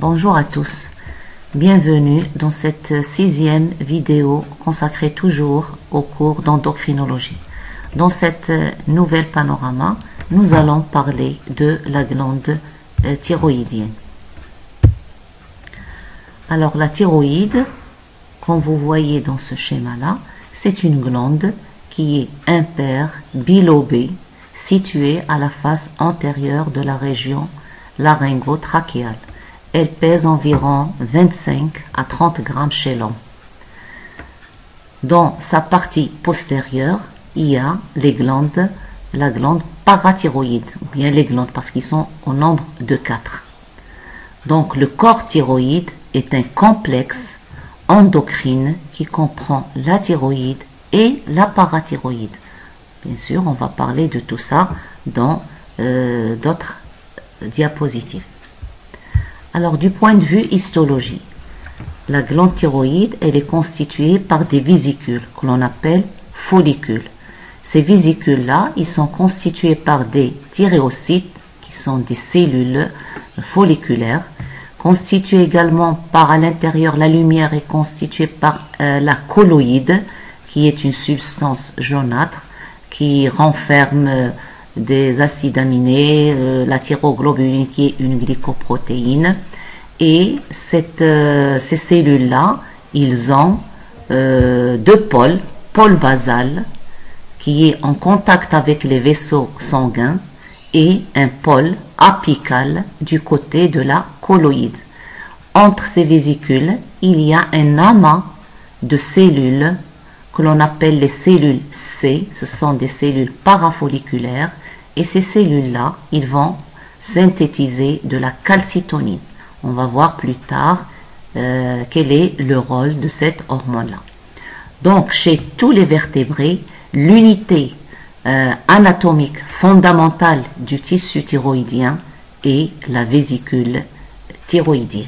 Bonjour à tous, bienvenue dans cette 6e vidéo consacrée toujours au cours d'endocrinologie. Dans cette nouvelle panorama, nous allons parler de la glande thyroïdienne. Alors la thyroïde, comme vous voyez dans ce schéma-là, c'est une glande qui est impaire, bilobée, située à la face antérieure de la région laryngotrachéale. Elle pèse environ 25 à 30 grammes chez l'homme. Dans sa partie postérieure, il y a la glande parathyroïde, ou bien les glandes, parce qu'ils sont au nombre de 4. Donc le corps thyroïde est un complexe endocrine qui comprend la thyroïde et la parathyroïde. Bien sûr, on va parler de tout ça dans d'autres diapositives. Alors, du point de vue histologie, la glande thyroïde, elle est constituée par des vésicules que l'on appelle follicules. Ces vésicules-là, ils sont constitués par des thyréocytes, qui sont des cellules folliculaires, constituées également par, à l'intérieur, la lumière est constituée par la colloïde, qui est une substance jaunâtre, qui renferme des acides aminés, la thyroglobuline qui est une glycoprotéine, et ces cellules-là, ils ont deux pôle basal qui est en contact avec les vaisseaux sanguins et un pôle apical du côté de la colloïde. Entre ces vésicules, il y a un amas de cellules que l'on appelle les cellules C, ce sont des cellules parafolliculaires, et ces cellules-là, ils vont synthétiser de la calcitonine. On va voir plus tard quel est le rôle de cette hormone-là. Donc, chez tous les vertébrés, l'unité anatomique fondamentale du tissu thyroïdien est la vésicule thyroïdienne.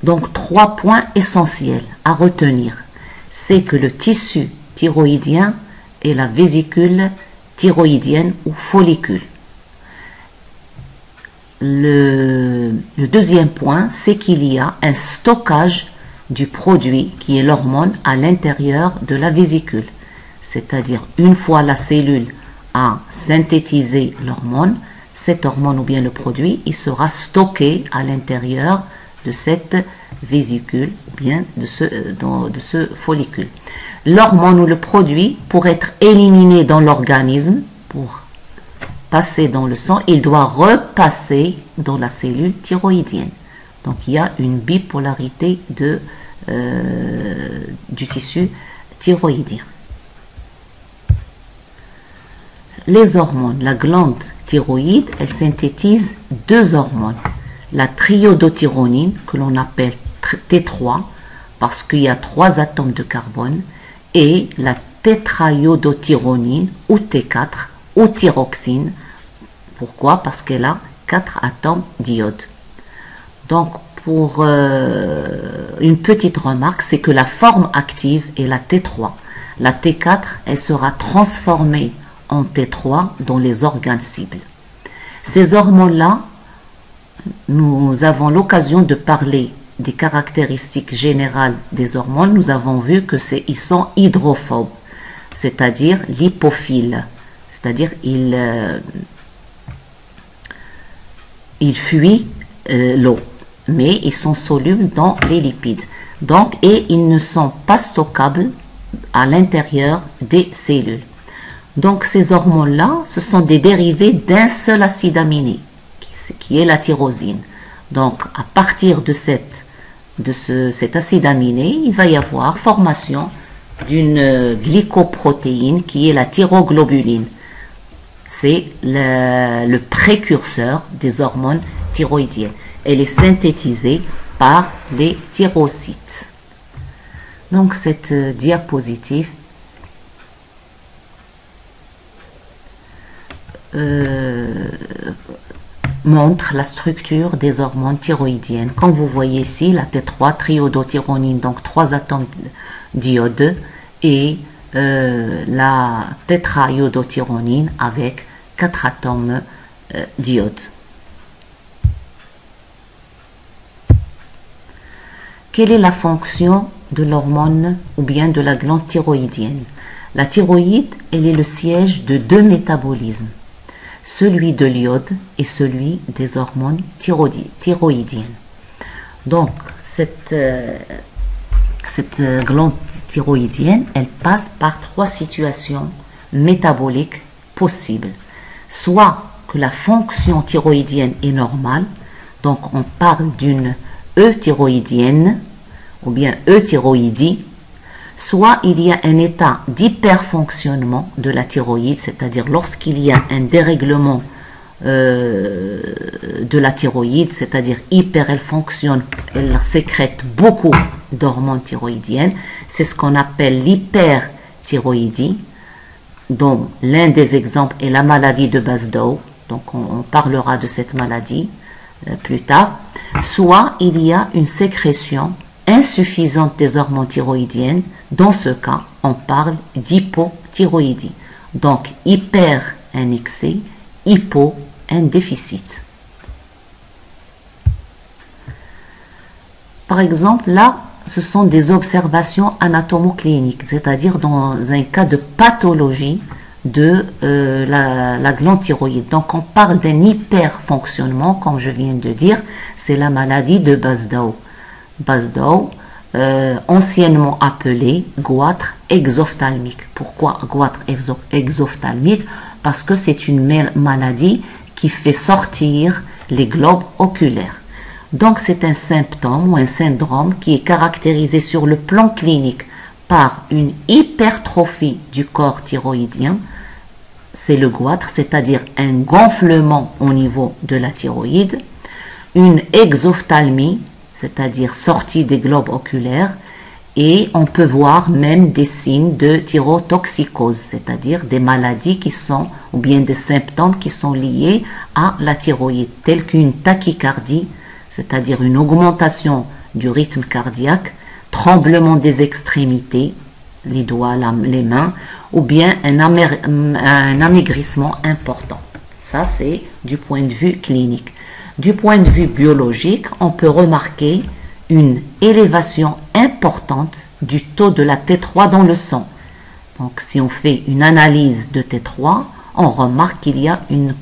Donc, 3 points essentiels à retenir. C'est que le tissu thyroïdien est la vésicule thyroïdienne ou follicule. Le deuxième point, c'est qu'il y a un stockage du produit qui est l'hormone à l'intérieur de la vésicule. C'est-à-dire, une fois la cellule a synthétisé l'hormone, cette hormone ou bien le produit, il sera stocké à l'intérieur de cette vésicule, ou bien de ce follicule. L'hormone ou le produit, pour être éliminé dans l'organisme, pour passer dans le sang, il doit repasser dans la cellule thyroïdienne. Donc il y a une bipolarité du tissu thyroïdien. Les hormones, la glande thyroïde, elle synthétise 2 hormones. La triiodothyronine, que l'on appelle T3, parce qu'il y a 3 atomes de carbone, et la tétraiodothyronine, ou T4, ou thyroxine. Pourquoi? Parce qu'elle a 4 atomes d'iode. Donc, pour une petite remarque, c'est que la forme active est la T3. La T4, elle sera transformée en T3 dans les organes cibles. Ces hormones-là, nous avons l'occasion de parler des caractéristiques générales des hormones. Nous avons vu que ils sont hydrophobes, c'est-à-dire lipophiles, c'est-à-dire ils fuient l'eau, mais ils sont solubles dans les lipides. Donc, et ils ne sont pas stockables à l'intérieur des cellules. Donc, ces hormones-là, ce sont des dérivés d'un seul acide aminé, qui est la tyrosine. Donc, à partir de cet acide aminé, il va y avoir formation d'une glycoprotéine qui est la thyroglobuline. C'est le précurseur des hormones thyroïdiennes. Elle est synthétisée par les thyrocytes. Donc, cette diapositive montre la structure des hormones thyroïdiennes. Comme vous voyez ici, la T3, triiodothyronine, donc 3 atomes d'iode, et la tétraiodothyronine avec 4 atomes d'iode. quelle est la fonction de l'hormone ou bien de la glande thyroïdienne? La thyroïde, elle est le siège de deux métabolismes, celui de l'iode et celui des hormones thyroïdiennes. Donc, cette glande thyroïdienne, elle passe par trois situations métaboliques possibles. Soit que la fonction thyroïdienne est normale, donc on parle d'une euthyroïdienne ou bien euthyroïdie, soit il y a un état d'hyperfonctionnement de la thyroïde, c'est-à-dire lorsqu'il y a un dérèglement de la thyroïde, c'est-à-dire elle fonctionne, elle sécrète beaucoup d'hormones thyroïdiennes, c'est ce qu'on appelle l'hyperthyroïdie, dont l'un des exemples est la maladie de Basedow, donc on parlera de cette maladie plus tard. Soit il y a une sécrétion insuffisante des hormones thyroïdiennes, dans ce cas on parle d'hypothyroïdie, donc hyper un excès, hypo un déficit. Par exemple, là, ce sont des observations anatomocliniques, c'est-à-dire dans un cas de pathologie de la glande thyroïde. Donc, on parle d'un hyperfonctionnement, comme je viens de dire, c'est la maladie de Basedow. Basedow, anciennement appelé goitre exophthalmique. Pourquoi goitre exophthalmique? Parce que c'est une maladie qui fait sortir les globes oculaires. Donc c'est un symptôme ou un syndrome qui est caractérisé sur le plan clinique par une hypertrophie du corps thyroïdien, c'est le goitre, c'est-à-dire un gonflement au niveau de la thyroïde, une exophthalmie, c'est-à-dire sortie des globes oculaires, et on peut voir même des signes de thyrotoxicose, c'est-à-dire des maladies qui sont, ou bien des symptômes qui sont liés à la thyroïde, tels qu'une tachycardie, c'est-à-dire une augmentation du rythme cardiaque, tremblement des extrémités, les doigts, les mains, ou bien un amaigrissement important. Ça, c'est du point de vue clinique. Du point de vue biologique, on peut remarquer une élévation importante du taux de la T3 dans le sang. Donc, si on fait une analyse de T3, on remarque qu'il y a une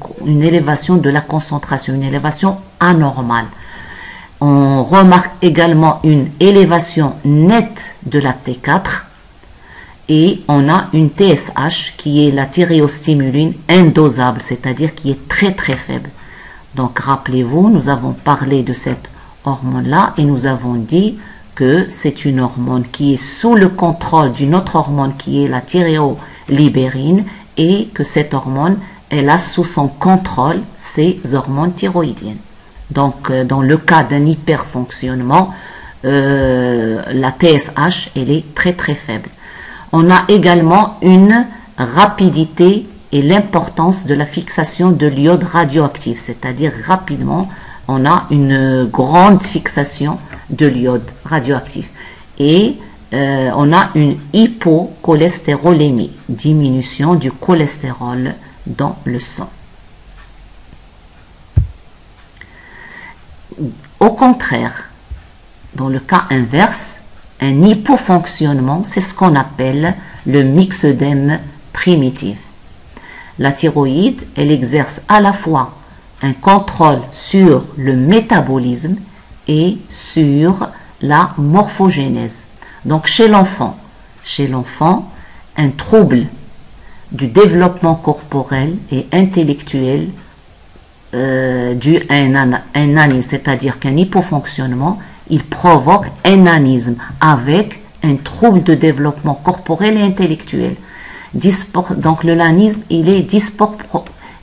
élévation de la concentration, une élévation anormale. On remarque également une élévation nette de la T4 et on a une TSH qui est la thyréostimuline indosable, c'est-à-dire qui est très très faible. Donc, rappelez-vous, nous avons parlé de cette hormone-là et nous avons dit que c'est une hormone qui est sous le contrôle d'une autre hormone qui est la thyréolibérine et que cette hormone, elle a sous son contrôle ces hormones thyroïdiennes. Donc, dans le cas d'un hyperfonctionnement, la TSH, elle est très très faible. On a également une rapidité et l'importance de la fixation de l'iode radioactif, c'est-à-dire rapidement, on a une grande fixation de l'iode radioactif. Et on a une hypocholestérolémie, diminution du cholestérol dans le sang. Au contraire, dans le cas inverse, un hypofonctionnement, c'est ce qu'on appelle le myxœdème primitif. La thyroïde, elle exerce à la fois un contrôle sur le métabolisme et sur la morphogénèse. Donc chez l'enfant, un trouble du développement corporel et intellectuel dû à un nanisme, c'est-à-dire qu'un hypofonctionnement, il provoque un nanisme avec un trouble de développement corporel et intellectuel. Donc le nanisme, il est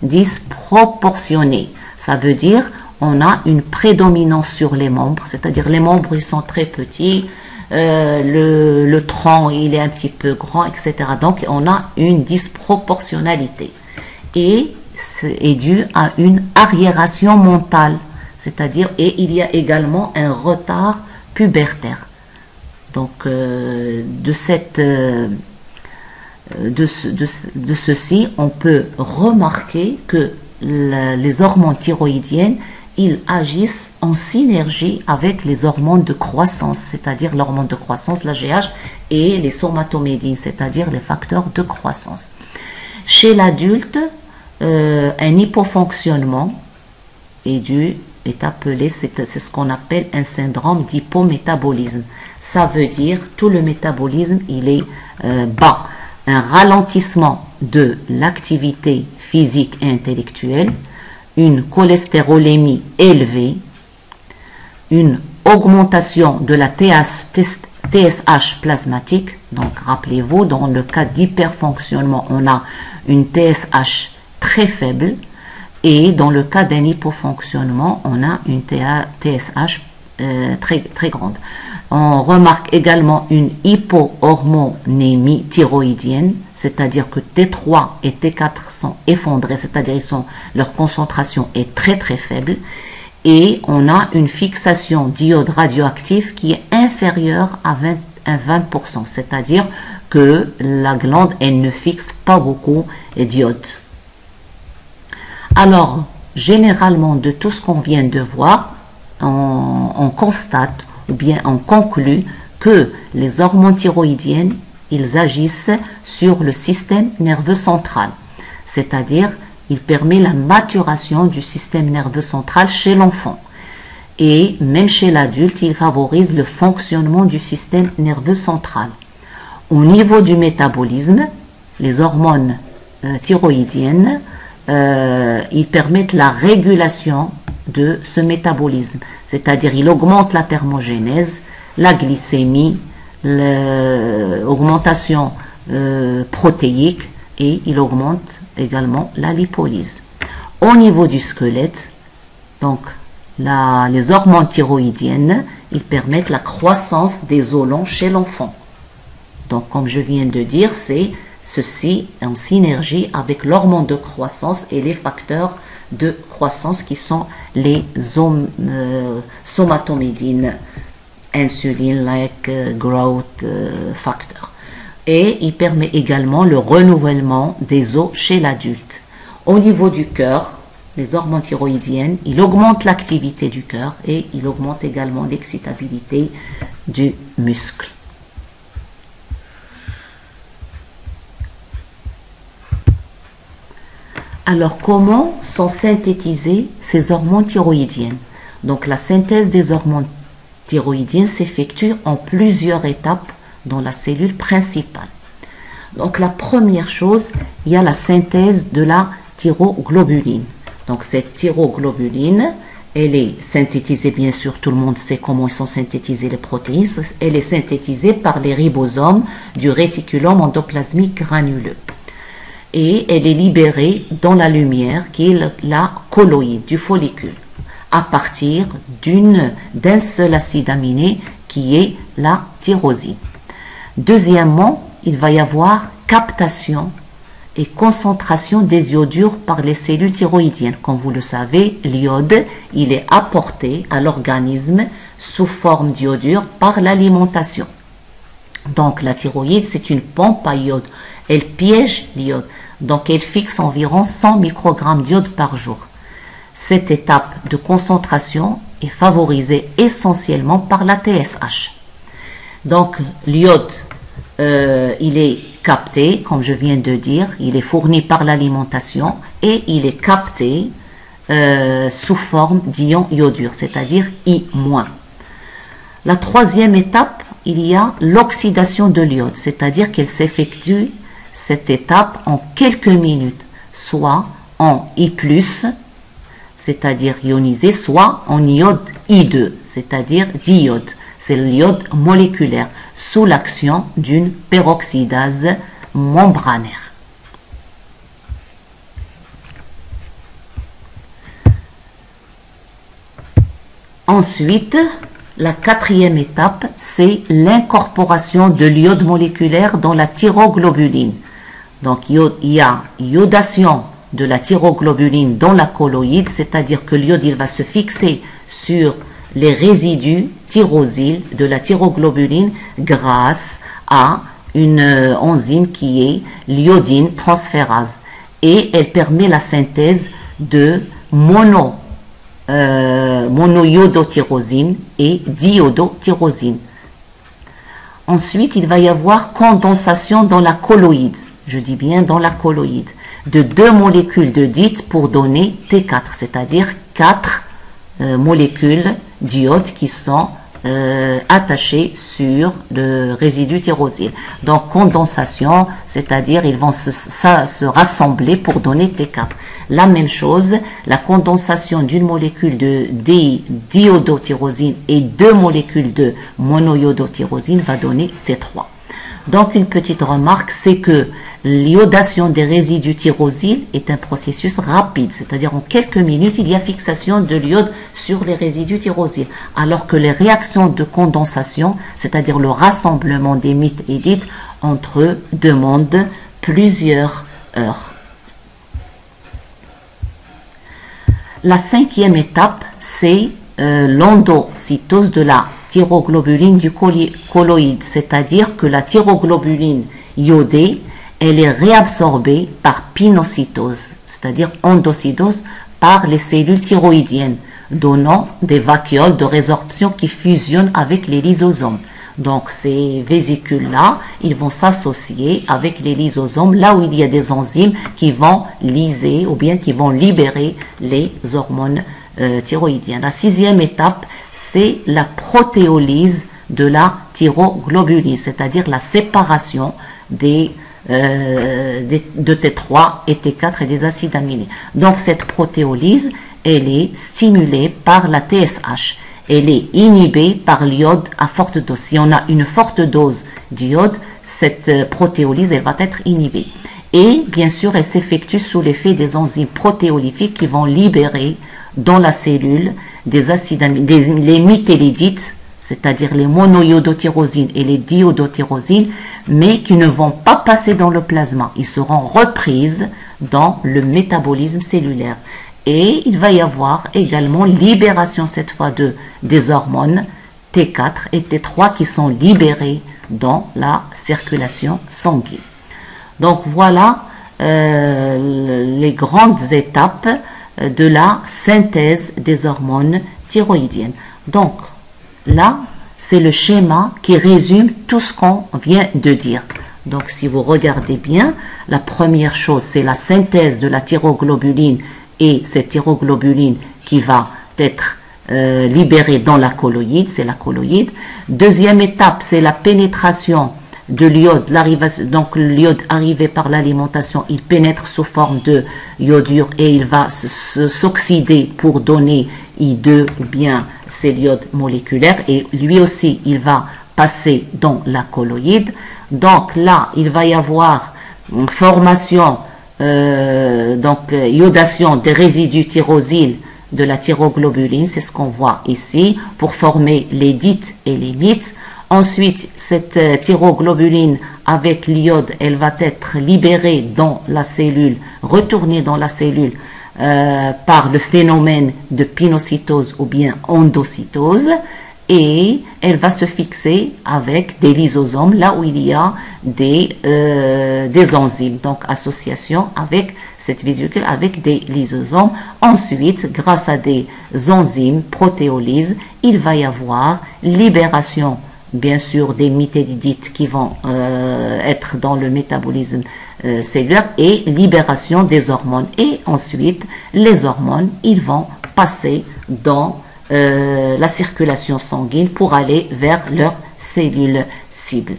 disproportionné. Ça veut dire on a une prédominance sur les membres, c'est-à-dire les membres ils sont très petits, le tronc il est un petit peu grand, etc. Donc on a une disproportionnalité et c'est dû à une arriération mentale, c'est-à-dire et il y a également un retard pubertaire. Donc de ceci, on peut remarquer que les hormones thyroïdiennes, ils agissent en synergie avec les hormones de croissance, c'est-à-dire l'hormone de croissance, l'AGH, et les somatomédines, c'est-à-dire les facteurs de croissance. Chez l'adulte, un hypofonctionnement est appelé, c'est ce qu'on appelle un syndrome d'hypométabolisme. Ça veut dire tout le métabolisme, il est bas. Un ralentissement de l'activité physique et intellectuelle, une cholestérolémie élevée, une augmentation de la TSH plasmatique. Donc rappelez-vous, dans le cas d'hyperfonctionnement, on a une TSH très faible, et dans le cas d'un hypofonctionnement, on a une TSH très grande. On remarque également une hypohormonémie thyroïdienne, c'est-à-dire que T3 et T4 sont effondrés, c'est-à-dire leur concentration est très faible, et on a une fixation d'iode radioactif qui est inférieure à 20%, c'est-à-dire que la glande, elle ne fixe pas beaucoup d'iode. Alors, généralement, de tout ce qu'on vient de voir, on constate ou bien on conclut que les hormones thyroïdiennes, ils agissent sur le système nerveux central, c'est-à-dire il permet la maturation du système nerveux central chez l'enfant, et même chez l'adulte, il favorise le fonctionnement du système nerveux central. Au niveau du métabolisme, les hormones thyroïdiennes, ils permettent la régulation de ce métabolisme, c'est-à-dire il augmente la thermogénèse, la glycémie, l'augmentation protéique, et il augmente également la lipolyse. Au niveau du squelette, donc les hormones thyroïdiennes, ils permettent la croissance des os longs chez l'enfant. Donc comme je viens de dire, c'est ceci en synergie avec l'hormone de croissance et les facteurs de croissance qui sont les somatomédines, insuline-like growth factor. Et il permet également le renouvellement des os chez l'adulte. Au niveau du cœur, les hormones thyroïdiennes, il augmente l'activité du cœur et il augmente également l'excitabilité du muscle. Alors, comment sont synthétisées ces hormones thyroïdiennes? Donc, la synthèse des hormones thyroïdiennes s'effectue en plusieurs étapes dans la cellule principale. Donc, la première chose, il y a la synthèse de la thyroglobuline. Donc, cette thyroglobuline, elle est synthétisée, bien sûr, tout le monde sait comment sont synthétisées les protéines. Elle est synthétisée par les ribosomes du réticulum endoplasmique granuleux. Et elle est libérée dans la lumière qui est la colloïde du follicule à partir d'un seul acide aminé qui est la tyrosine. Deuxièmement, il va y avoir captation et concentration des iodures par les cellules thyroïdiennes. Comme vous le savez, l'iode, il est apporté à l'organisme sous forme d'iodure par l'alimentation. Donc la thyroïde, c'est une pompe à iode. Elle piège l'iode. Donc elle fixe environ 100 microgrammes d'iode par jour. Cette étape de concentration est favorisée essentiellement par la TSH. Donc l'iode, il est capté, comme je viens de dire, il est fourni par l'alimentation et il est capté sous forme d'ion iodure, c'est-à-dire I-. La troisième étape, il y a l'oxydation de l'iode, c'est-à-dire qu'elle s'effectue cette étape en quelques minutes, soit en I+, c'est-à-dire ionisé, soit en iode I2, c'est-à-dire diode. C'est l'iode moléculaire sous l'action d'une peroxydase membranaire. Ensuite, la quatrième étape, c'est l'incorporation de l'iode moléculaire dans la thyroglobuline. Donc, il y a iodation de la thyroglobuline dans la colloïde, c'est-à-dire que l'iode il va se fixer sur les résidus tyrosyles de la thyroglobuline grâce à une enzyme qui est l'iodine transférase. Et elle permet la synthèse de monoiodotyrosine et diiodotyrosine. Ensuite, il va y avoir condensation dans la colloïde, je dis bien dans la colloïde, de 2 molécules de dite pour donner T4, c'est-à-dire 4 molécules d'iode qui sont attachées sur le résidu tyrosyle. Donc condensation, c'est-à-dire ils vont se rassembler pour donner T4. La même chose, la condensation d'une molécule de diiodotyrosine et 2 molécules de monoiodotyrosine va donner T3. Donc une petite remarque, c'est que l'iodation des résidus tyrosyles est un processus rapide, c'est-à-dire en quelques minutes, il y a fixation de l'iode sur les résidus tyrosyles, alors que les réactions de condensation, c'est-à-dire le rassemblement des mites et dites, entre eux, demandent plusieurs heures. La 5e étape, c'est l'endocytose de la thyroglobuline du colloïde, c'est-à-dire que la thyroglobuline iodée, elle est réabsorbée par pinocytose, c'est-à-dire endocytose par les cellules thyroïdiennes, donnant des vacuoles de résorption qui fusionnent avec les lysosomes. Donc ces vésicules-là, ils vont s'associer avec les lysosomes, là où il y a des enzymes qui vont lyser ou bien qui vont libérer les hormones thyroïdiennes. La 6e étape, c'est la protéolyse de la thyroglobuline, c'est-à-dire la séparation de T3 et T4 et des acides aminés. Donc cette protéolyse, elle est stimulée par la TSH. Elle est inhibée par l'iode à forte dose. Si on a une forte dose d'iode, cette protéolyse, elle va être inhibée. Et bien sûr, elle s'effectue sous l'effet des enzymes protéolytiques qui vont libérer dans la cellule des acides aminés, les mitélidites, c'est-à-dire les monoiodotyrosines et les diiodotyrosines, mais qui ne vont pas passer dans le plasma. Ils seront reprises dans le métabolisme cellulaire. Et il va y avoir également libération cette fois des hormones T4 et T3 qui sont libérées dans la circulation sanguine. Donc voilà les grandes étapes de la synthèse des hormones thyroïdiennes. Donc là, c'est le schéma qui résume tout ce qu'on vient de dire. Donc si vous regardez bien, la première chose, c'est la synthèse de la thyroglobuline et cette thyroglobuline qui va être libérée dans la colloïde, c'est la colloïde. Deuxième étape, c'est la pénétration de l'iode. Donc l'iode arrivé par l'alimentation, il pénètre sous forme de iodure et il va s'oxyder pour donner I2 ou bien c'est l'iode moléculaire et lui aussi il va passer dans la colloïde. Donc là, il va y avoir une formation iodation des résidus tyrosyles de la thyroglobuline, c'est ce qu'on voit ici, pour former les dites et les mites. Ensuite, cette thyroglobuline avec l'iode, elle va être libérée dans la cellule, retournée dans la cellule par le phénomène de pinocytose ou bien endocytose, et elle va se fixer avec des lysosomes là où il y a des enzymes, donc association avec cette vésicule avec des lysosomes. Ensuite, grâce à des enzymes protéolyse, il va y avoir libération bien sûr des mitélidites qui vont être dans le métabolisme cellulaire et libération des hormones. Et ensuite, les hormones, ils vont passer dans la circulation sanguine pour aller vers leurs cellules cibles.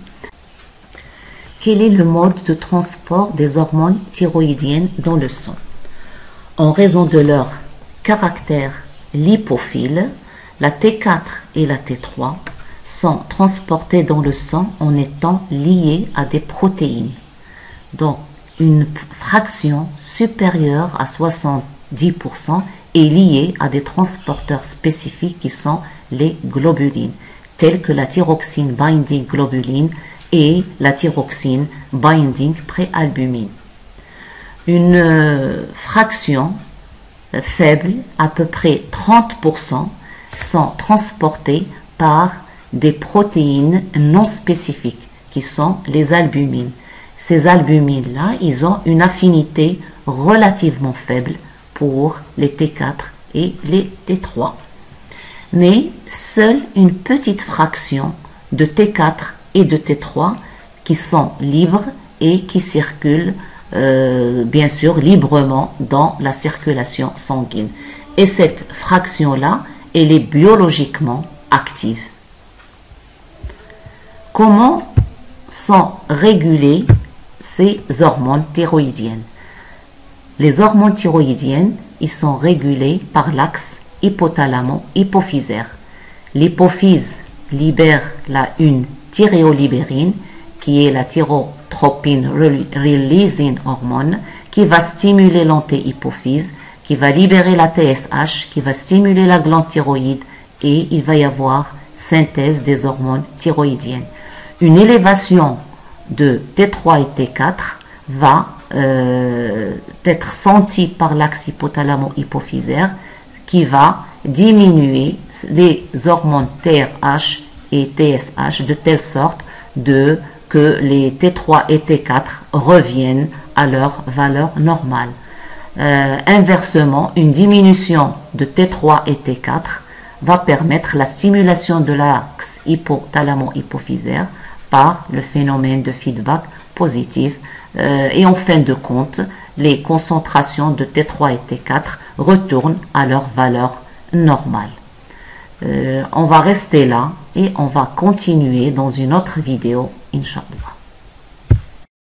Quel est le mode de transport des hormones thyroïdiennes dans le sang? En raison de leur caractère lipophile, la T4 et la T3 sont transportées dans le sang en étant liées à des protéines. Donc, une fraction supérieure à 70% est liée à des transporteurs spécifiques qui sont les globulines, tels que la thyroxine binding globuline et la thyroxine binding préalbumine. Une fraction faible, à peu près 30%, sont transportés par des protéines non spécifiques qui sont les albumines. Ces albumines-là, ils ont une affinité relativement faible pour les T4 et les T3. Mais seule une petite fraction de T4 et de T3 qui sont libres et qui circulent bien sûr librement dans la circulation sanguine. Et cette fraction-là, elle est biologiquement active. Comment sont régulées ces hormones thyroïdiennes? Les hormones thyroïdiennes, ils sont régulés par l'axe hypothalamo-hypophysaire. L'hypophyse libère la thyréolibérine, qui est la thyrotropine releasing hormone, qui va stimuler l'antéhypophyse, qui va libérer la TSH, qui va stimuler la glande thyroïde, et il va y avoir synthèse des hormones thyroïdiennes. Une élévation de T3 et T4 va être sentie par l'axe hypothalamo-hypophysaire, qui va diminuer les hormones TRH et TSH de telle sorte que les T3 et T4 reviennent à leur valeur normale. Inversement, une diminution de T3 et T4 va permettre la stimulation de l'axe hypothalamo-hypophysaire par le phénomène de feedback positif, et en fin de compte, les concentrations de T3 et T4 retournent à leur valeur normale. On va rester là et on va continuer dans une autre vidéo, Inch'Allah.